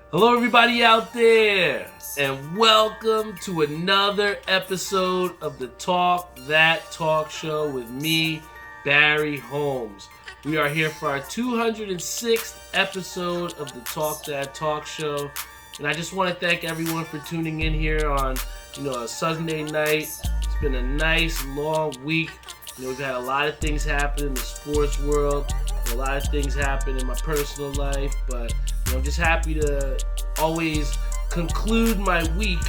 Hello, everybody out there, and welcome to another episode of the Talk That Talk Show with me, Barry Holmes. We are here for our 206th episode of the Talk That Talk Show, and I just want to thank everyone for tuning in here on, a Sunday night. It's been a nice long week. We've had a lot of things happen in the sports world, a lot of things happen in my personal life, but I'm just happy to always conclude my week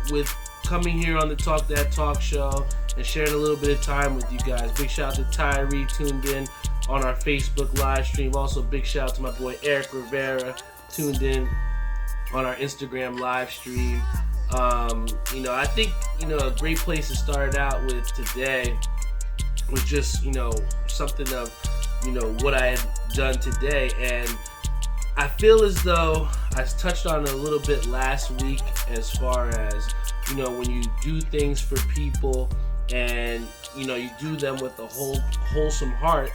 with coming here on the Talk That Talk Show and sharing a little bit of time with you guys. Big shout out to Tyree tuned in on our Facebook live stream. Also, big shout out to my boy Eric Rivera tuned in on our Instagram live stream. I think a great place to start out with today was just something of what I had done today, and I feel as though I touched on it a little bit last week as far as when you do things for people and you do them with a wholesome heart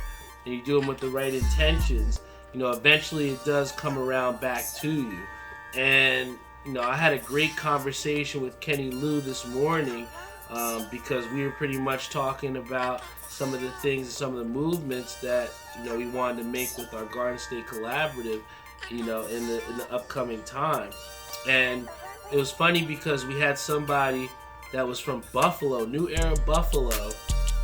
and you do them with the right intentions, eventually it does come around back to you. And I had a great conversation with Kenny Lou this morning because we were pretty much talking about some of the things and some of the movements that we wanted to make with our Garden State Collaborative, in the upcoming time. And it was funny because we had somebody that was from Buffalo, New Era Buffalo,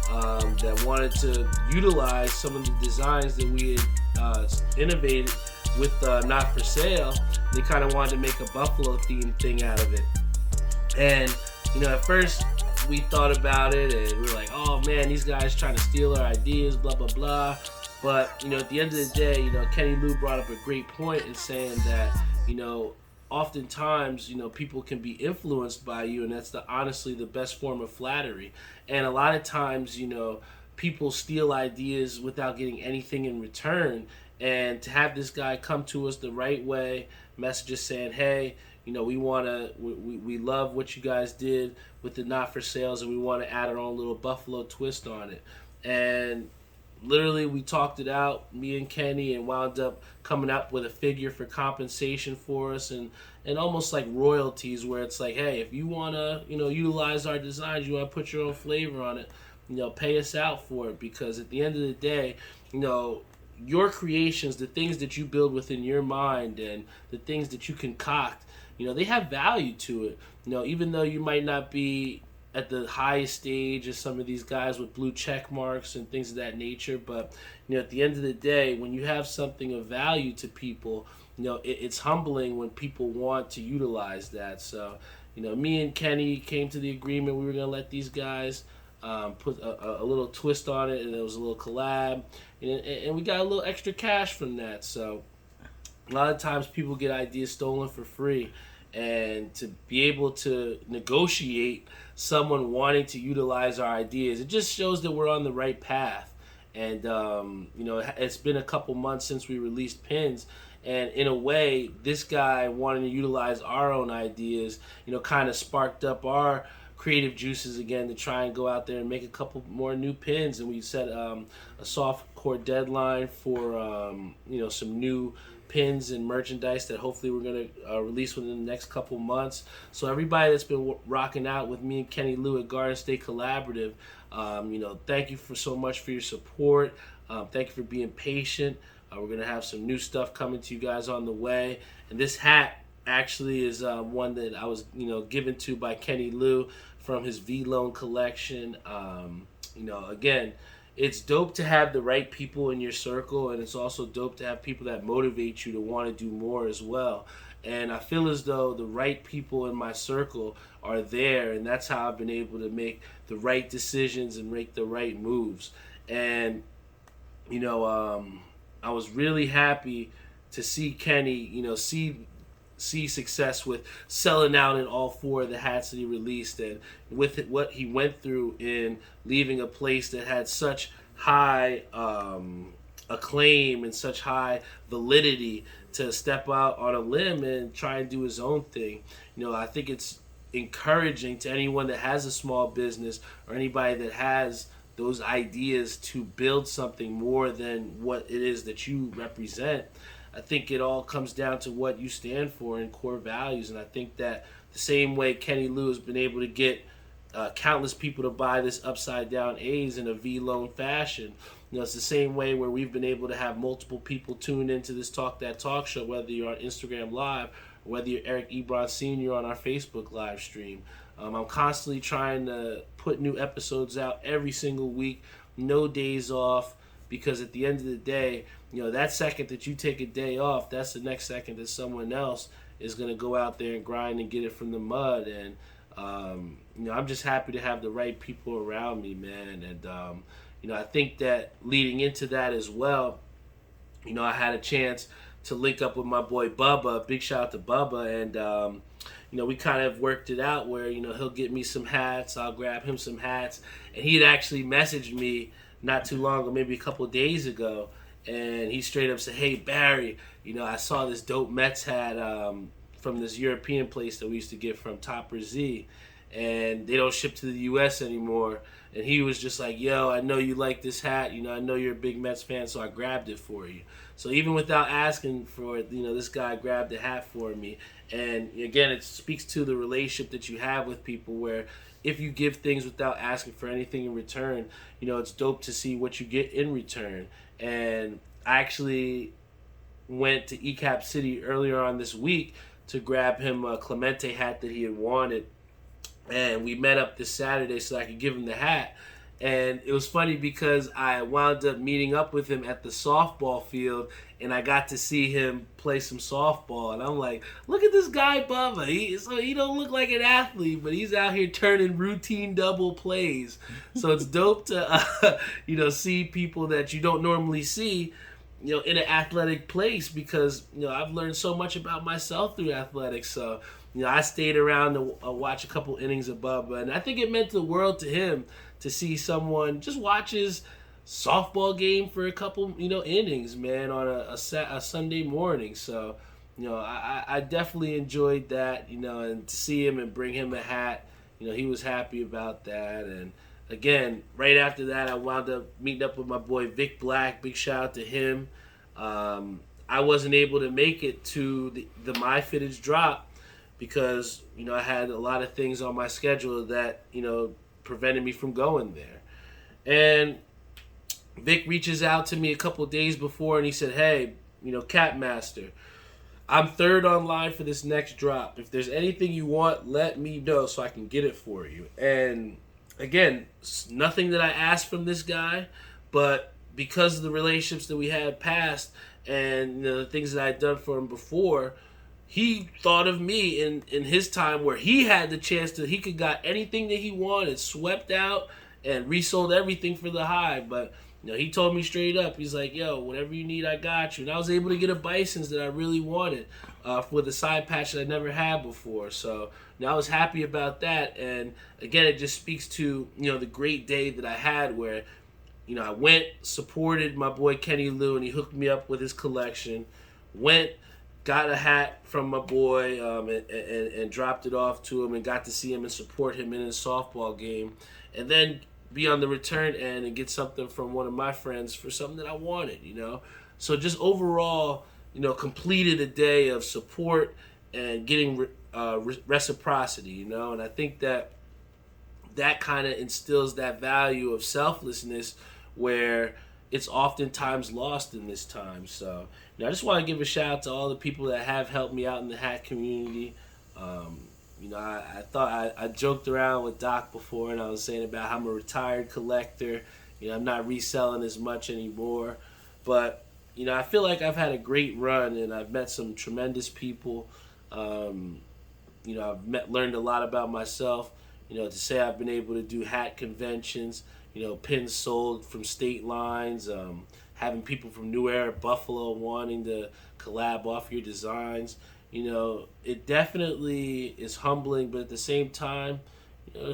that wanted to utilize some of the designs that we had innovated with Not For Sale. They kind of wanted to make a Buffalo themed thing out of it. And at first we thought about it and we were like, oh man, these guys trying to steal our ideas, blah blah blah. But at the end of the day, Kenny Lou brought up a great point in saying that oftentimes people can be influenced by you, and that's honestly the best form of flattery. And a lot of times people steal ideas without getting anything in return. And to have this guy come to us the right way, messages saying, hey, we love what you guys did with the Not For Sales, and we want to add our own little Buffalo twist on it. And literally we talked it out, me and Kenny, and wound up coming up with a figure for compensation for us, and almost like royalties, where it's like, hey, if you want to utilize our designs, you want to put your own flavor on it, pay us out for it. Because at the end of the day, your creations, the things that you build within your mind and the things that you concoct, they have value to it. Even though you might not be at the highest stage as some of these guys with blue check marks and things of that nature, but at the end of the day, when you have something of value to people, it's humbling when people want to utilize that. So me and Kenny came to the agreement we were going to let these guys put a little twist on it, and it was a little collab, and we got a little extra cash from that. So a lot of times people get ideas stolen for free, and to be able to negotiate someone wanting to utilize our ideas, it just shows that we're on the right path. And it's been a couple months since we released pins, and in a way, this guy wanting to utilize our own ideas, kind of sparked up our creative juices again to try and go out there and make a couple more new pins. And we set a soft core deadline for some new pins and merchandise that hopefully we're going to release within the next couple months. So everybody that's been rocking out with me and Kenny Lou at Garden State Collaborative, thank you for so much for your support. Thank you for being patient. We're going to have some new stuff coming to you guys on the way. And this hat actually is one that I was given to by Kenny Lou from his V-Loan collection. Again, it's dope to have the right people in your circle, and it's also dope to have people that motivate you to want to do more as well. And I feel as though the right people in my circle are there, and that's how I've been able to make the right decisions and make the right moves. And I was really happy to see Kenny see success with selling out in all four of the hats that he released, and with it, what he went through in leaving a place that had such high acclaim and such high validity to step out on a limb and try and do his own thing. I think it's encouraging to anyone that has a small business or anybody that has those ideas to build something more than what it is that you represent. I think it all comes down to what you stand for and core values. And I think that the same way Kenny Lou has been able to get countless people to buy this upside down A's in a V loan fashion. It's the same way where we've been able to have multiple people tune into this Talk That Talk show, whether you're on Instagram Live or whether you're Eric Ebron Sr. on our Facebook live stream. I'm constantly trying to put new episodes out every single week, no days off, because at the end of the day, that second that you take a day off, that's the next second that someone else is going to go out there and grind and get it from the mud. And I'm just happy to have the right people around me, man. And I think that leading into that as well, I had a chance to link up with my boy Bubba. Big shout out to Bubba. And we kind of worked it out where he'll get me some hats, I'll grab him some hats, and he had actually messaged me not too long ago, maybe a couple of days ago, and he straight up said, "Hey Barry, I saw this dope Mets hat from this European place that we used to get from Topper Z, and they don't ship to the U.S. anymore." And he was just like, "Yo, I know you like this hat. I know you're a big Mets fan, so I grabbed it for you." So even without asking for it, this guy grabbed the hat for me. And again, it speaks to the relationship that you have with people where if you give things without asking for anything in return, it's dope to see what you get in return. And I actually went to ECAP City earlier on this week to grab him a Clemente hat that he had wanted. And we met up this Saturday so I could give him the hat. And it was funny because I wound up meeting up with him at the softball field, and I got to see him play some softball. And I'm like, look at this guy, Bubba. He don't look like an athlete, but he's out here turning routine double plays. So it's dope to, see people that you don't normally see, in an athletic place, because, I've learned so much about myself through athletics. So, I stayed around to watch a couple innings of Bubba, and I think it meant the world to him to see someone just watch his softball game for a couple, innings, man, on a Sunday morning. So, I definitely enjoyed that, and to see him and bring him a hat, he was happy about that. And again, right after that, I wound up meeting up with my boy Vic Black. Big shout out to him. I wasn't able to make it to the My Fittage drop because, I had a lot of things on my schedule that, prevented me from going there. And Vic reaches out to me a couple of days before and he said, "Hey, Capmaster, I'm third online for this next drop. If there's anything you want, let me know so I can get it for you." And again, nothing that I asked from this guy, but because of the relationships that we had past and the things that I had done for him before, he thought of me in his time where he had the chance he could got anything that he wanted, swept out, and resold everything for the high. But, he told me straight up, he's like, "Yo, whatever you need, I got you." And I was able to get a Bison's that I really wanted with a side patch that I never had before. So, I was happy about that. And, again, it just speaks to, the great day that I had where, I went, supported my boy Kenny Lou, and he hooked me up with his collection, got a hat from my boy and dropped it off to him and got to see him and support him in his softball game, and then be on the return end and get something from one of my friends for something that I wanted, So just overall, completed a day of support and getting reciprocity, and I think that kind of instills that value of selflessness where it's oftentimes lost in this time. So, I just want to give a shout out to all the people that have helped me out in the hat community. I thought I joked around with Doc before, and I was saying about how I'm a retired collector. I'm not reselling as much anymore, but I feel like I've had a great run, and I've met some tremendous people. I've learned a lot about myself. To say I've been able to do hat conventions, pins sold from state lines, having people from New Era, Buffalo wanting to collab off your designs. It definitely is humbling, but at the same time,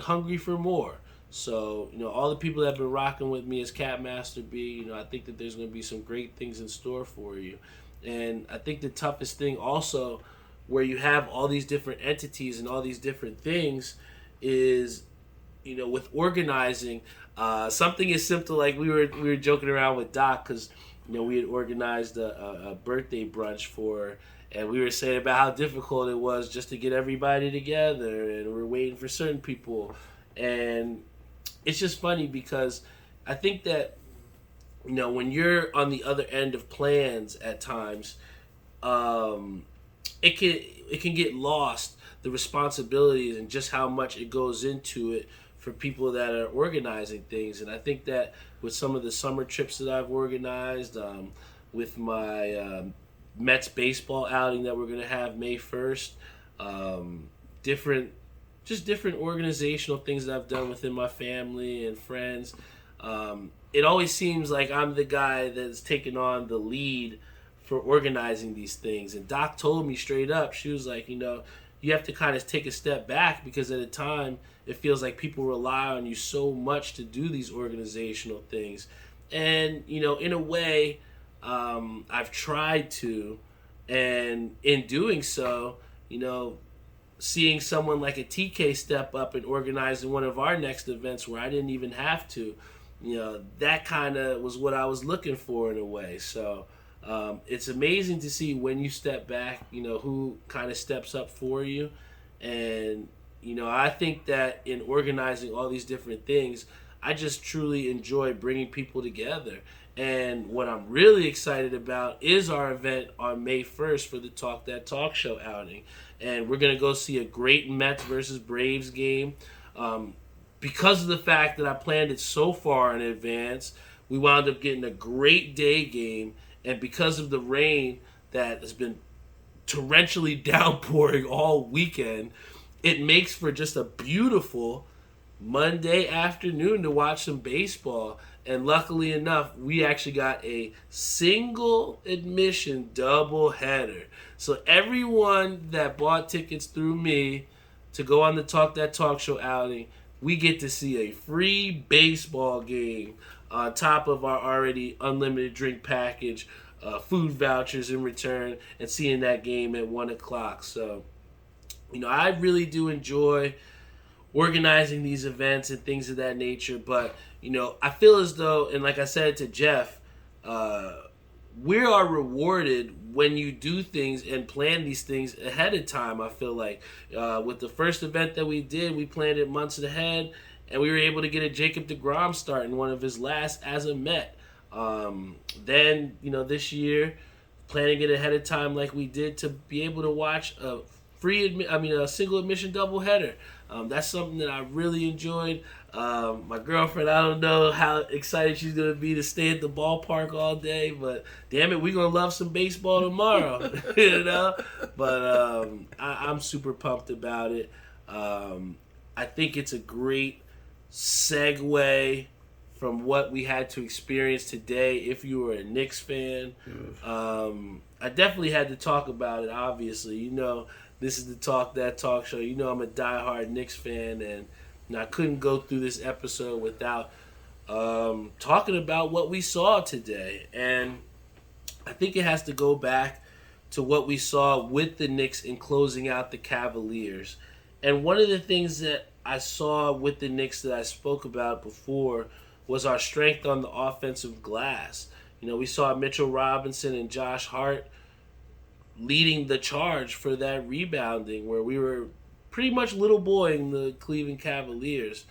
hungry for more. So, all the people that have been rocking with me as Capmaster B, I think that there's going to be some great things in store for you. And I think the toughest thing also, where you have all these different entities and all these different things, is, with organizing, something as simple like we were joking around with Doc, because we had organized a birthday brunch for her, and we were saying about how difficult it was just to get everybody together, and we're waiting for certain people. And it's just funny because I think that, when you're on the other end of plans at times, um, it can get lost, the responsibilities and just how much it goes into it for people that are organizing things. And I think that with some of the summer trips that I've organized, with my Mets baseball outing that we're going to have May 1st, different just different organizational things that I've done within my family and friends. It always seems like I'm the guy that's taken on the lead for organizing these things. And Doc told me straight up, she was like, you have to kind of take a step back because at a time it feels like people rely on you so much to do these organizational things. And, in a way, I've tried to. And in doing so, seeing someone like a TK step up and organizing one of our next events where I didn't even have to, that kind of was what I was looking for in a way. So it's amazing to see when you step back, who kind of steps up for you. And, I think that in organizing all these different things, I just truly enjoy bringing people together. And what I'm really excited about is our event on May 1st for the Talk That Talk Show outing. And we're going to go see a great Mets versus Braves game. Because of the fact that I planned it so far in advance, we wound up getting a great day game. And because of the rain that has been torrentially downpouring all weekend, it makes for just a beautiful Monday afternoon to watch some baseball. And luckily enough, we actually got a single admission double header. So everyone that bought tickets through me to go on the Talk That Talk Show outing, we get to see a free baseball game on top of our already unlimited drink package, food vouchers in return, and seeing that game at 1 o'clock. So, I really do enjoy organizing these events and things of that nature. But, I feel as though, and like I said to Jeff, we are rewarded when you do things and plan these things ahead of time. I feel like with the first event that we did, we planned it months ahead, and we were able to get a Jacob deGrom start in one of his last as a Met. Then, this year, planning it ahead of time like we did to be able to watch a a single admission doubleheader. That's something that I really enjoyed. My girlfriend, I don't know how excited she's going to be to stay at the ballpark all day, but damn it, we're going to love some baseball tomorrow, But I'm super pumped about it. I think it's a great segue from what we had to experience today if you were a Knicks fan. I definitely had to talk about it, obviously. This is the Talk That Talk Show. I'm a diehard Knicks fan, and I couldn't go through this episode without talking about what we saw today. And I think it has to go back to what we saw with the Knicks in closing out the Cavaliers. And one of the things that I saw with the Knicks that I spoke about before was our strength on the offensive glass. We saw Mitchell Robinson and Josh Hart leading the charge for that rebounding, where we were pretty much little boying the Cleveland Cavaliers.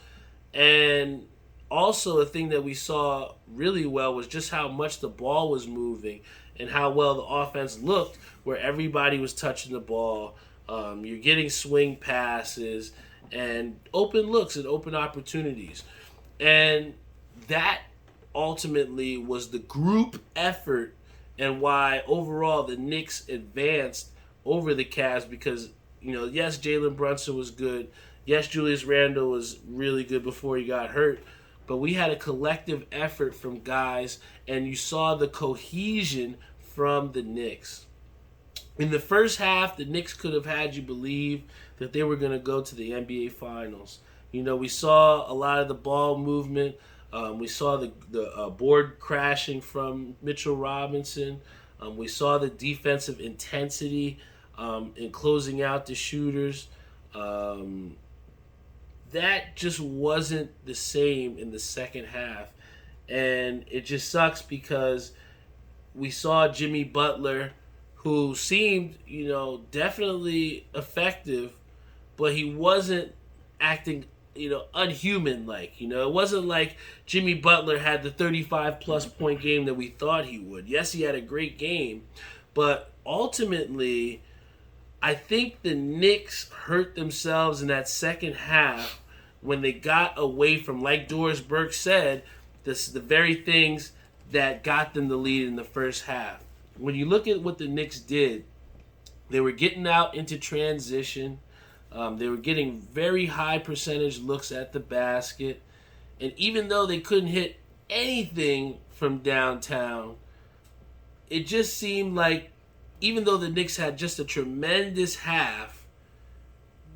And also a thing that we saw really well was just how much the ball was moving and how well the offense looked, where everybody was touching the ball. You're getting swing passes and open looks and open opportunities. And that ultimately was the group effort and why overall the Knicks advanced over the Cavs because, yes, Jalen Brunson was good. Yes, Julius Randle was really good before he got hurt. But we had a collective effort from guys, and you saw the cohesion from the Knicks. In the first half, the Knicks could have had you believe that they were going to go to the NBA Finals. We saw a lot of the ball movement. We saw the board crashing from Mitchell Robinson. We saw the defensive intensity in closing out the shooters. That just wasn't the same in the second half. And it just sucks because we saw Jimmy Butler, who seemed, definitely effective, but he wasn't acting, unhuman like. It wasn't like Jimmy Butler had the 35 plus point game that we thought he would. Yes, he had a great game, but ultimately, I think the Knicks hurt themselves in that second half when they got away from, like Doris Burke said, the very things that got them the lead in the first half. When you look at what the Knicks did, they were getting out into transition. They were getting very high percentage looks at the basket. And even though they couldn't hit anything from downtown, it just seemed like even though the Knicks had just a tremendous half,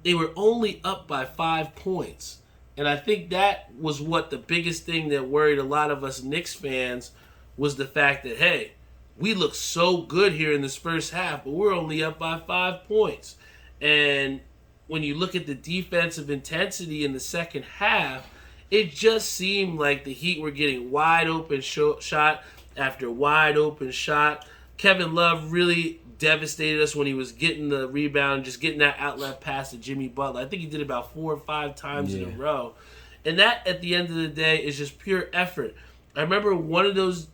they were only up by 5 points. And I think that was what the biggest thing that worried a lot of us Knicks fans was the fact that, hey, we look so good here in this first half, but we're only up by 5 points. And when you look at the defensive intensity in the second half, it just seemed like the Heat were getting wide open shot after wide open shot. Kevin Love really devastated us when he was getting the rebound, just getting that outlet pass to Jimmy Butler. I think he did it about 4 or 5 times in a row. And that, at the end of the day, is just pure effort. I remember one of those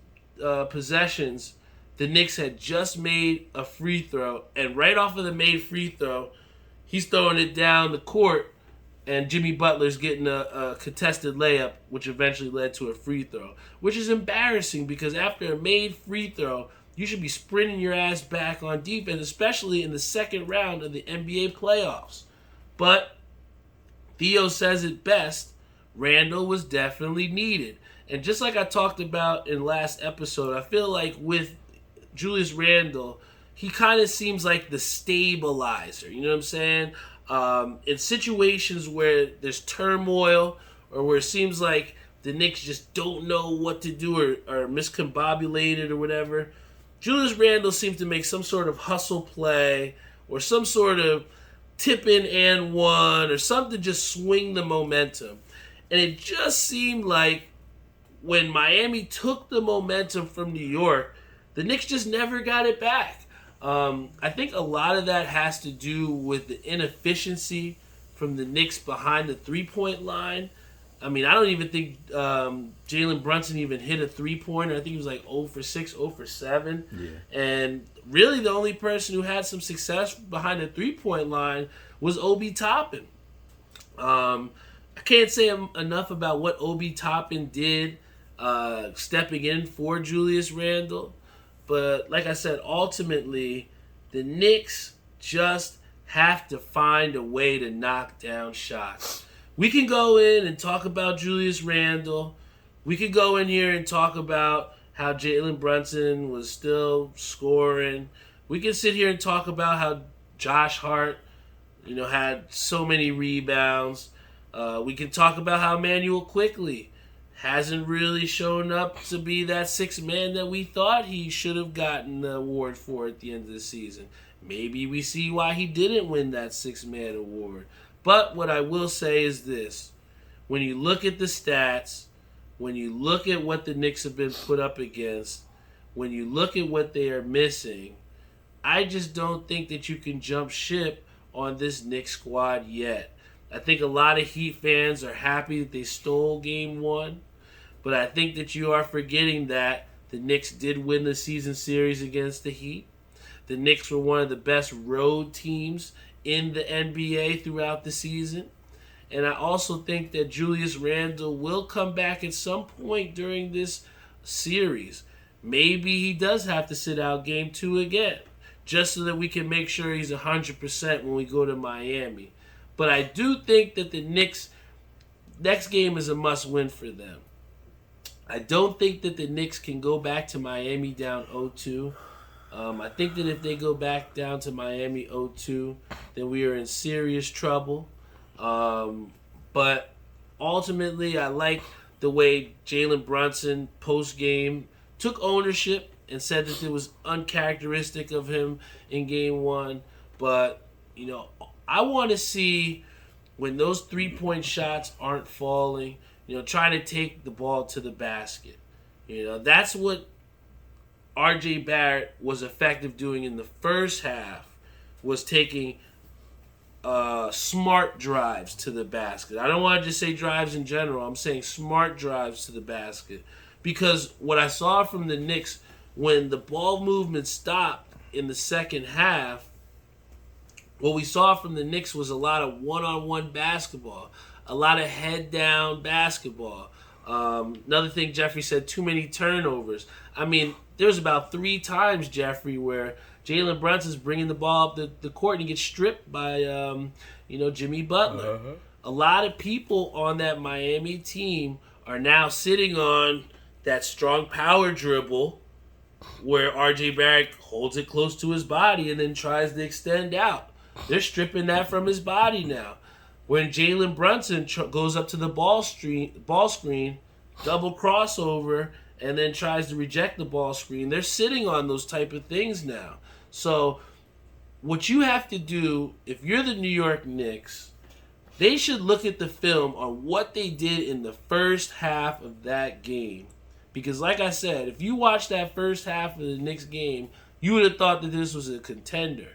possessions, the Knicks had just made a free throw, and right off of the made free throw, he's throwing it down the court, and Jimmy Butler's getting a contested layup, which eventually led to a free throw, which is embarrassing because after a made free throw, you should be sprinting your ass back on defense, especially in the second round of the NBA playoffs. But Theo says it best, Randle was definitely needed. And just like I talked about in last episode, I feel like with Julius Randle, he kind of seems like the stabilizer. You know what I'm saying? In situations where there's turmoil or where it seems like the Knicks just don't know what to do or miscombobulated or whatever, Julius Randle seems to make some sort of hustle play or some sort of tip in and one or something, just swing the momentum. And it just seemed like when Miami took the momentum from New York, the Knicks just never got it back. I think a lot of that has to do with the inefficiency from the Knicks behind the three-point line. I mean, I don't even think Jalen Brunson even hit a three-pointer. I think he was like 0 for 6, 0 for 7. Yeah. And really the only person who had some success behind the three-point line was Obi Toppin. I can't say enough about what Obi Toppin did stepping in for Julius Randle. But like I said, ultimately, the Knicks just have to find a way to knock down shots. We can go in and talk about Julius Randle. We could go in here and talk about how Jalen Brunson was still scoring. We can sit here and talk about how Josh Hart, had so many rebounds. We can talk about how Emmanuel Quickley hasn't really shown up to be that sixth man that we thought he should have gotten the award for at the end of the season. Maybe we see why he didn't win that sixth man award. But what I will say is this. When you look at the stats, when you look at what the Knicks have been put up against, when you look at what they are missing, I just don't think that you can jump ship on this Knicks squad yet. I think a lot of Heat fans are happy that they stole Game 1, but I think that you are forgetting that the Knicks did win the season series against the Heat. The Knicks were one of the best road teams in the NBA throughout the season. And I also think that Julius Randle will come back at some point during this series. Maybe he does have to sit out Game 2 again, just so that we can make sure he's 100% when we go to Miami. But I do think that the Knicks' next game is a must-win for them. I don't think that the Knicks can go back to Miami down 0-2. I think that if they go back down to Miami 0-2, then we are in serious trouble. But ultimately, I like the way Jalen Brunson post-game took ownership and said that it was uncharacteristic of him in Game 1. But, I want to see when those three-point shots aren't falling, trying to take the ball to the basket. That's what R.J. Barrett was effective doing in the first half was taking smart drives to the basket. I don't want to just say drives in general. I'm saying smart drives to the basket. Because what I saw from the Knicks when the ball movement stopped in the second half, what we saw from the Knicks was a lot of one-on-one basketball, a lot of head-down basketball. Another thing Jeffrey said, too many turnovers. I mean, there's about 3 times, Jeffrey, where Jalen Brunson's bringing the ball up the court and he gets stripped by, Jimmy Butler. Uh-huh. A lot of people on that Miami team are now sitting on that strong power dribble where R.J. Barrett holds it close to his body and then tries to extend out. They're stripping that from his body now. When Jalen Brunson goes up to the ball screen, double crossover, and then tries to reject the ball screen, they're sitting on those type of things now. So what you have to do, if you're the New York Knicks, they should look at the film on what they did in the first half of that game. Because like I said, if you watch that first half of the Knicks game, you would have thought that this was a contender.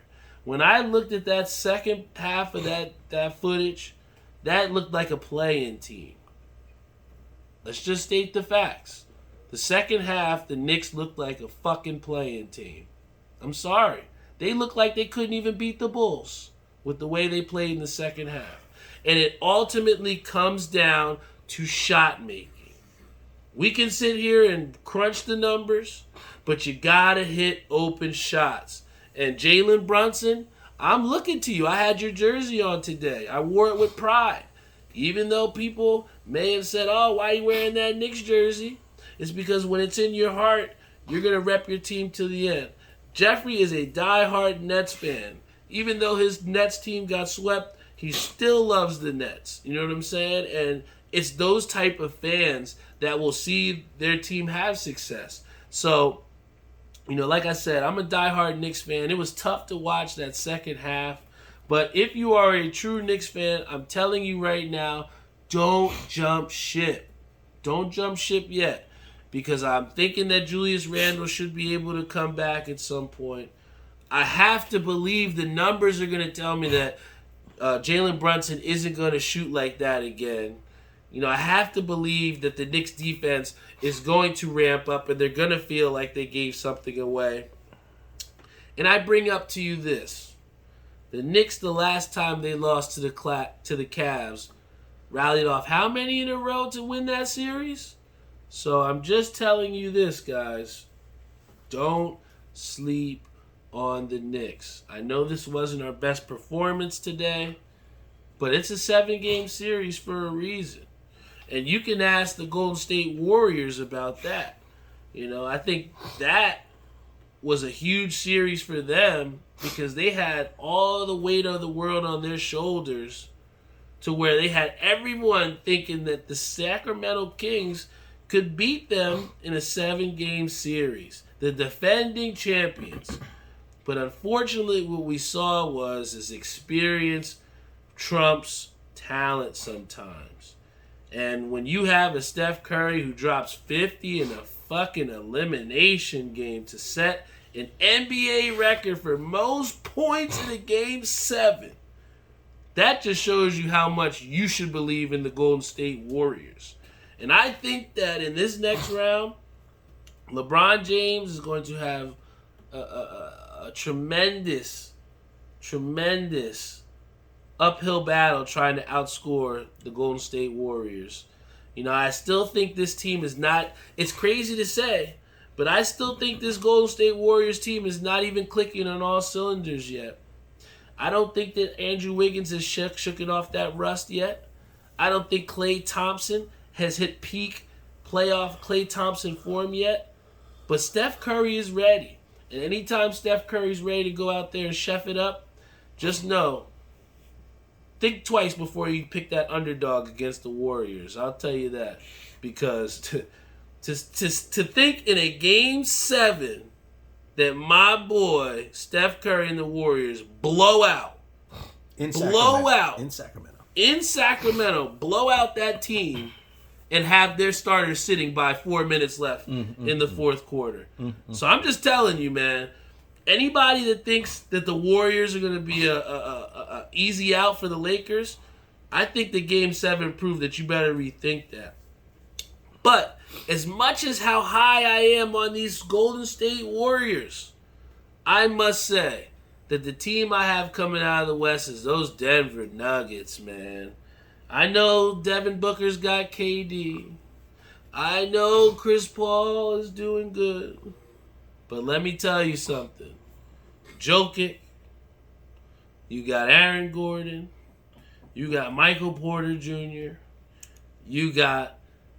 When I looked at that second half of that footage, that looked like a play-in team. Let's just state the facts. The second half, the Knicks looked like a fucking play-in team. I'm sorry. They looked like they couldn't even beat the Bulls with the way they played in the second half. And it ultimately comes down to shot making. We can sit here and crunch the numbers, but you gotta hit open shots. And Jalen Brunson, I'm looking to you. I had your jersey on today. I wore it with pride. Even though people may have said, oh, why are you wearing that Knicks jersey? It's because when it's in your heart, you're going to rep your team to the end. Jeffrey is a diehard Nets fan. Even though his Nets team got swept, he still loves the Nets. You know what I'm saying? And it's those type of fans that will see their team have success. So, like I said, I'm a diehard Knicks fan. It was tough to watch that second half. But if you are a true Knicks fan, I'm telling you right now, don't jump ship. Don't jump ship yet. Because I'm thinking that Julius Randle should be able to come back at some point. I have to believe the numbers are going to tell me that Jalen Brunson isn't going to shoot like that again. I have to believe that the Knicks defense is going to ramp up and they're going to feel like they gave something away. And I bring up to you this. The Knicks, the last time they lost to the Cavs, rallied off how many in a row to win that series? So I'm just telling you this, guys. Don't sleep on the Knicks. I know this wasn't our best performance today, but it's a 7-game series for a reason. And you can ask the Golden State Warriors about that. I think that was a huge series for them because they had all the weight of the world on their shoulders to where they had everyone thinking that the Sacramento Kings could beat them in a 7-game series. The defending champions. But unfortunately, what we saw was experience trumps talent sometimes. And when you have a Steph Curry who drops 50 in a fucking elimination game to set an NBA record for most points in a game 7, that just shows you how much you should believe in the Golden State Warriors. And I think that in this next round, LeBron James is going to have a tremendous uphill battle trying to outscore the Golden State Warriors. I still think this team is not, it's crazy to say, but I still think this Golden State Warriors team is not even clicking on all cylinders yet. I don't think that Andrew Wiggins has shooken off that rust yet. I don't think Klay Thompson has hit peak playoff Klay Thompson form yet. But Steph Curry is ready. And anytime Steph Curry's ready to go out there and chef it up, just know, think twice before you pick that underdog against the Warriors. I'll tell you that. Because to think in a Game 7 that my boy Steph Curry and the Warriors blow out. In Sacramento, blow out that team and have their starters sitting by 4 minutes left in the fourth quarter. So I'm just telling you, man, anybody that thinks that the Warriors are going to be a easy out for the Lakers, I think that Game 7 proved that you better rethink that. But as much as how high I am on these Golden State Warriors, I must say that the team I have coming out of the West is those Denver Nuggets, man. I know Devin Booker's got KD. I know Chris Paul is doing good. But let me tell you something. Jokic, you got Aaron Gordon, you got Michael Porter Jr., you got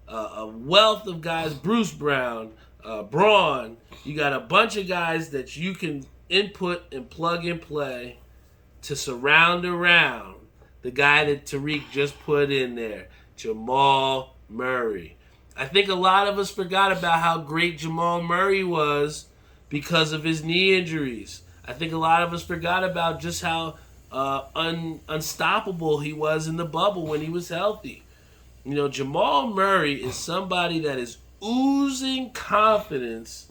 a wealth of guys, Bruce Brown, Braun. You got a bunch of guys that you can input and plug and play to surround around the guy that Tariq just put in there, Jamal Murray. I think a lot of us forgot about how great Jamal Murray was because of his knee injuries. I think a lot of us forgot about just how unstoppable he was in the bubble when he was healthy. You know, Jamal Murray is somebody that is oozing confidence,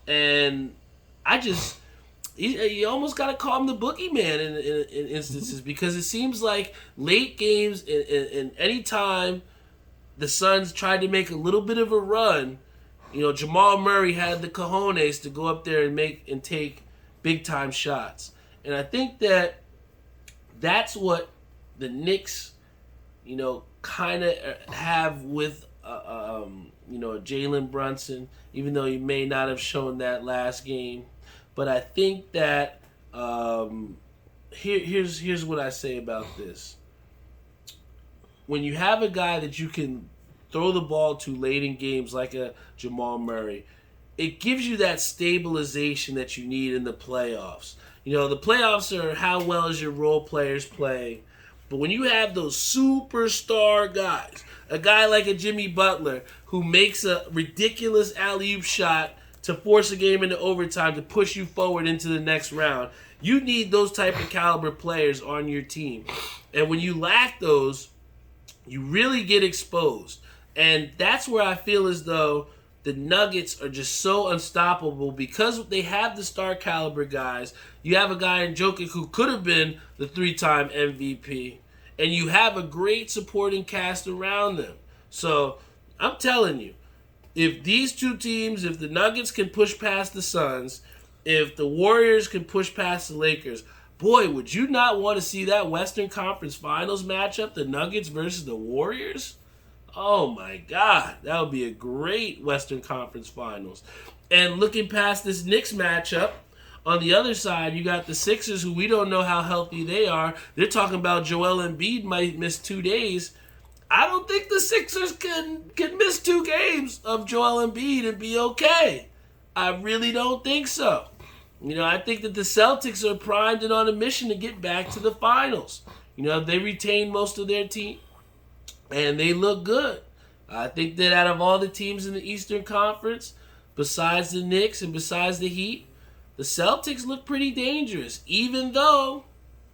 and you almost got to call him the boogeyman in instances, because it seems like late games and any time the Suns tried to make a little bit of a run, you know, Jamal Murray had the cojones to go up there and take big time shots. And I think that's what the Knicks, you know, kind of have with Jalen Brunson, even though he may not have shown that last game. But I think that here's what I say about this. When you have a guy that you can throw the ball to late in games like a Jamal Murray, it gives you that stabilization that you need in the playoffs. You know, the playoffs are how well is your role players playing. But when you have those superstar guys, a guy like a Jimmy Butler who makes a ridiculous alley-oop shot to force a game into overtime to push you forward into the next round, you need those type of caliber players on your team. And when you lack those, you really get exposed. And that's where I feel as though the Nuggets are just so unstoppable because they have the star caliber guys. You have a guy in Jokic who could have been the 3-time MVP. And you have a great supporting cast around them. So I'm telling you, if these two teams, if the Nuggets can push past the Suns, if the Warriors can push past the Lakers, boy, would you not want to see that Western Conference Finals matchup, the Nuggets versus the Warriors? Oh my God, that would be a great Western Conference Finals. And looking past this Knicks matchup, on the other side, you got the Sixers, who we don't know how healthy they are. They're talking about Joel Embiid might miss 2 days. I don't think the Sixers can miss 2 games of Joel Embiid and be okay. I really don't think so. You know, I think that the Celtics are primed and on a mission to get back to the finals. You know, they retain most of their team, and they look good. I think that out of all the teams in the Eastern Conference, besides the Knicks and besides the Heat, the Celtics look pretty dangerous, even though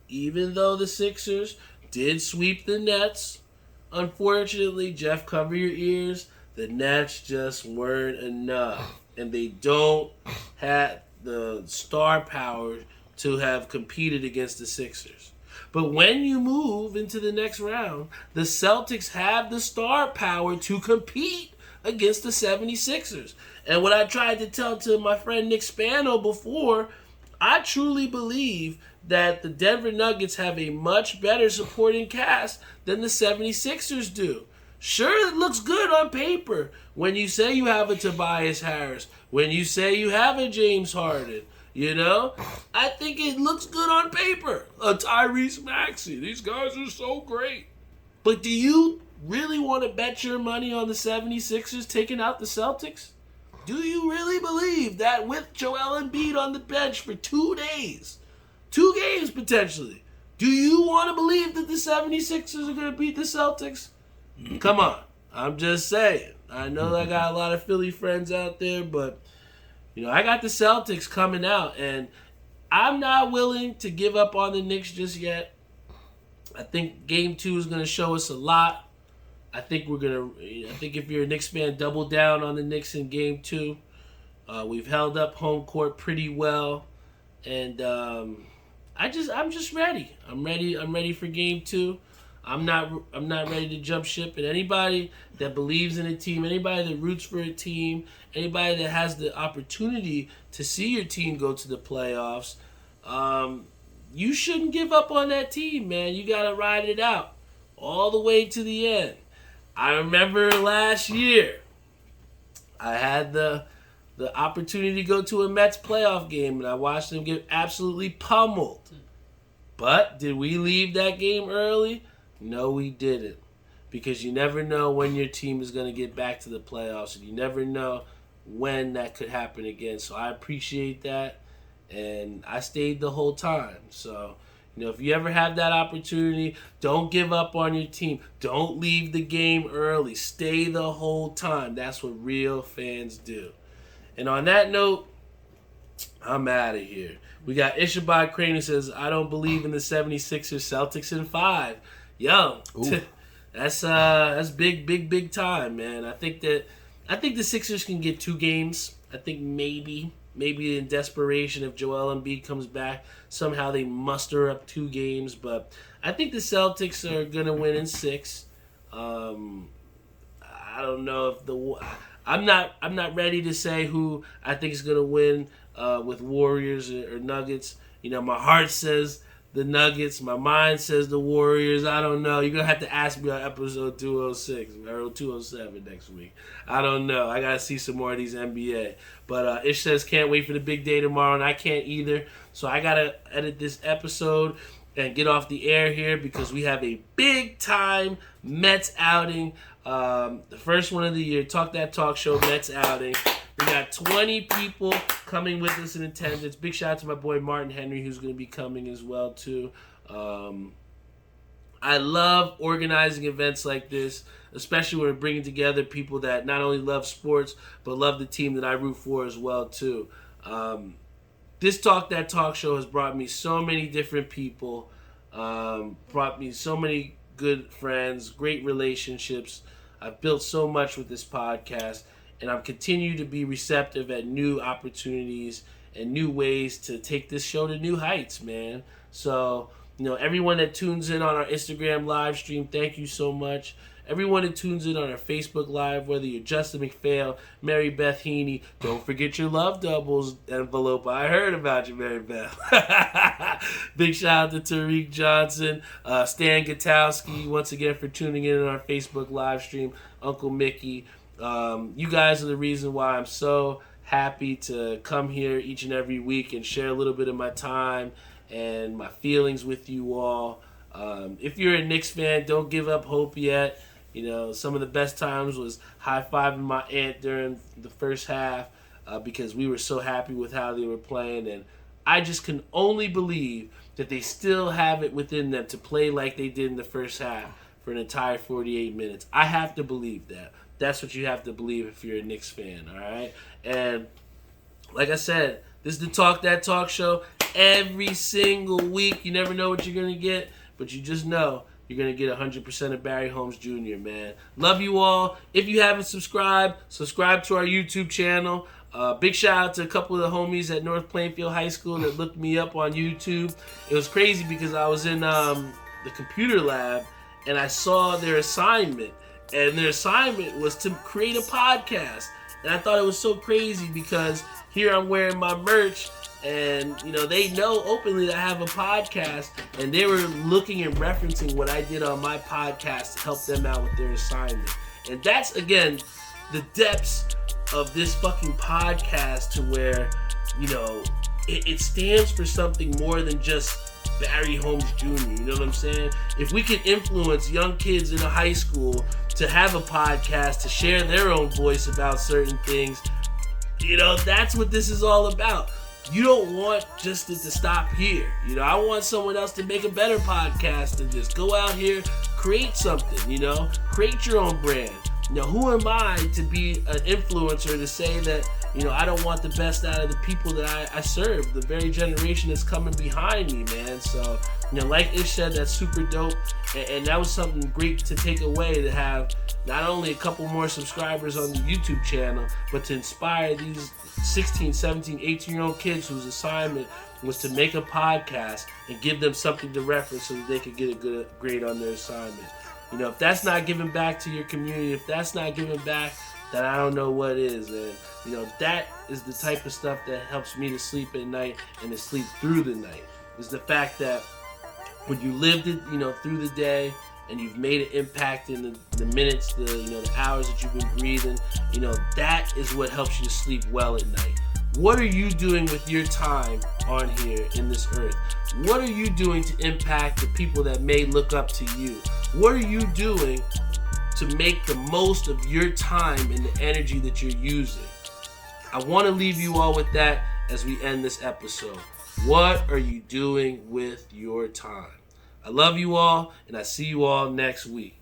the Sixers did sweep the Nets. Unfortunately, Jeff, cover your ears, the Nets just weren't enough. And they don't have the star power to have competed against the Sixers. But when you move into the next round, the Celtics have the star power to compete against the 76ers. And what I tried to tell to my friend Nick Spano before, I truly believe that the Denver Nuggets have a much better supporting cast than the 76ers do. Sure, it looks good on paper when you say you have a Tobias Harris, when you say you have a James Harden, you know? I think it looks good on paper. A Tyrese Maxey, these guys are so great. But do you really want to bet your money on the 76ers taking out the Celtics? Do you really believe that with Joel Embiid on the bench for 2 days, 2 games potentially, do you want to believe that the 76ers are going to beat the Celtics? Come on. I'm just saying. I know I got a lot of Philly friends out there, but you know, I got the Celtics coming out, and I'm not willing to give up on the Knicks just yet. I think Game 2 is going to show us a lot. I think if you're a Knicks fan, double down on the Knicks in Game 2. We've held up home court pretty well, and I'm just ready. I'm ready for Game 2. I'm not ready to jump ship. And anybody that believes in a team, anybody that roots for a team, anybody that has the opportunity to see your team go to the playoffs, you shouldn't give up on that team, man. You gotta ride it out all the way to the end. I remember last year, I had the opportunity to go to a Mets playoff game, and I watched them get absolutely pummeled. But did we leave that game early? No, we didn't. Because you never know when your team is going to get back to the playoffs, and you never know when that could happen again. So I appreciate that, and I stayed the whole time. So, if you ever have that opportunity, don't give up on your team. Don't leave the game early. Stay the whole time. That's what real fans do. And on that note, I'm out of here. We got Ishabad Crane who says, I don't believe in the 76ers, Celtics in 5. Yo, that's big time, man. I think the Sixers can get 2 games. I think maybe in desperation, if Joel Embiid comes back, somehow they muster up 2 games. But I think the Celtics are gonna win in 6. I don't know if I'm not ready to say who I think is gonna win with Warriors or Nuggets. My heart says the Nuggets. My mind says the Warriors. I don't know. You're going to have to ask me on episode 206 or 207 next week. I don't know. I got to see some more of these NBA. But Ish says can't wait for the big day tomorrow, and I can't either. So I got to edit this episode and get off the air here because we have a big-time Mets outing. The first one of the year. Talk That Talk Show Mets outing. We got 20 people coming with us in attendance. Big shout out to my boy Martin Henry, who's going to be coming as well, too. I love organizing events like this, especially when we're bringing together people that not only love sports, but love the team that I root for as well, too. This Talk That Talk Show has brought me so many different people, brought me so many good friends, great relationships. I've built so much with this podcast. And I'm continue to be receptive at new opportunities and new ways to take this show to new heights, man. So, everyone that tunes in on our Instagram live stream, thank you so much. Everyone that tunes in on our Facebook Live, whether you're Justin McPhail, Mary Beth Heaney, don't forget your Love Doubles envelope. I heard about you, Mary Beth. Big shout out to Tariq Johnson, Stan Gutowski, once again for tuning in on our Facebook live stream, Uncle Mickey. You guys are the reason why I'm so happy to come here each and every week and share a little bit of my time and my feelings with you all. If you're a Knicks fan, don't give up hope yet. Some of the best times was high-fiving my aunt during the first half because we were so happy with how they were playing. And I just can only believe that they still have it within them to play like they did in the first half for an entire 48 minutes. I have to believe that. That's what you have to believe if you're a Knicks fan, all right? And like I said, this is the Talk That Talk Show. Every single week, you never know what you're going to get, but you just know you're going to get 100% of Barry Holmes Jr., man. Love you all. If you haven't subscribe to our YouTube channel. Big shout out to a couple of the homies at North Plainfield High School that looked me up on YouTube. It was crazy because I was in the computer lab and I saw their assignment. And their assignment was to create a podcast. And I thought it was so crazy because here I'm wearing my merch and, they know openly that I have a podcast. And they were looking and referencing what I did on my podcast to help them out with their assignment. And that's, again, the depths of this fucking podcast to where, it stands for something more than just Barry Holmes Jr., you know what I'm saying? If we can influence young kids in a high school to have a podcast, to share their own voice about certain things, that's what this is all about. You don't want just it to stop here. I want someone else to make a better podcast than this. Go out here, create something, create your own brand. Who am I to be an influencer to say that, I don't want the best out of the people that I serve, the very generation that's coming behind me, man. So Like Ish said, that's super dope. And that was something great to take away, to have not only a couple more subscribers on the YouTube channel, but to inspire these 16, 17, 18-year-old kids whose assignment was to make a podcast and give them something to reference so that they could get a good grade on their assignment. If that's not giving back to your community, if that's not giving back, then I don't know what is. And, that is the type of stuff that helps me to sleep at night and to sleep through the night, is the fact that when you lived it, through the day, and you've made an impact in the minutes, the hours that you've been breathing, that is what helps you to sleep well at night. What are you doing with your time on here in this earth? What are you doing to impact the people that may look up to you? What are you doing to make the most of your time and the energy that you're using? I want to leave you all with that as we end this episode. What are you doing with your time? I love you all, and I see you all next week.